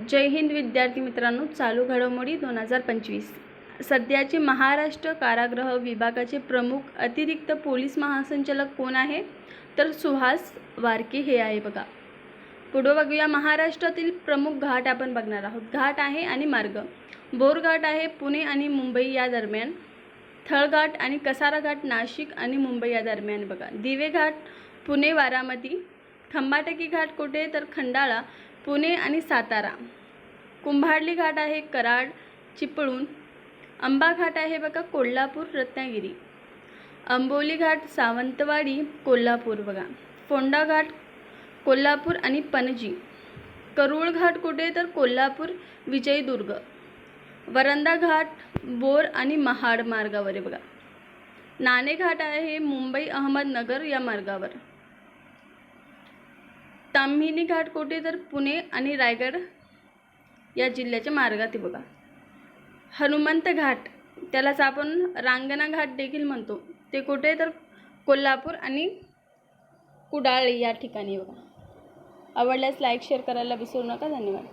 जय हिंद विद्यार्थी मित्रांनो, चालू घडामोडी 2025। सध्याचे महाराष्ट्र कारागृह विभागाचे प्रमुख अतिरिक्त पोलीस महासंचालक कोण आहे? तर सुहास वारके हे आहे बघा। पुढे बघूया, महाराष्ट्रातील प्रमुख घाट आपण बघणार आहोत। घाट आहे आणि मार्ग। बोर घाट आहे पुणे आणि मुंबई या दरम्यान। थळघाट आणि कसारा घाट नाशिक आणि मुंबई या दरम्यान बघा। दिवे घाट पुणे बारामती। खंबाटकी घाट कुठे? तर खंडाळा पुणे आणि सातारा। कुंभारली घाट आहे कराड चिपळूण। अंबा घाट आहे बघा कोल्हापूर रत्नागिरी। अंबोली घाट सावंतवाडी कोल्हापूर बघा। फोंडा घाट कोल्हापूर आणि पणजी। करूळ घाट कुठे? तर कोल्हापूर विजयदुर्ग। वरंदा घाट बोर आणि महाड मार्गावर आहे बघा। नाणे घाट आहे मुंबई अहमदनगर या मार्गावर। ताम्हिणी घाट कुठे? तर पुणे आणि रायगड या जिल्ह्याच्या मार्गात आहे बघा। हनुमंत घाट, त्यालाच आपण रांगणा घाट देखील म्हणतो, ते कुठे? तर कोल्हापूर आणि कुडाळ या ठिकाणी बघा। आवडल्यास लाईक शेअर करायला विसरू नका। धन्यवाद।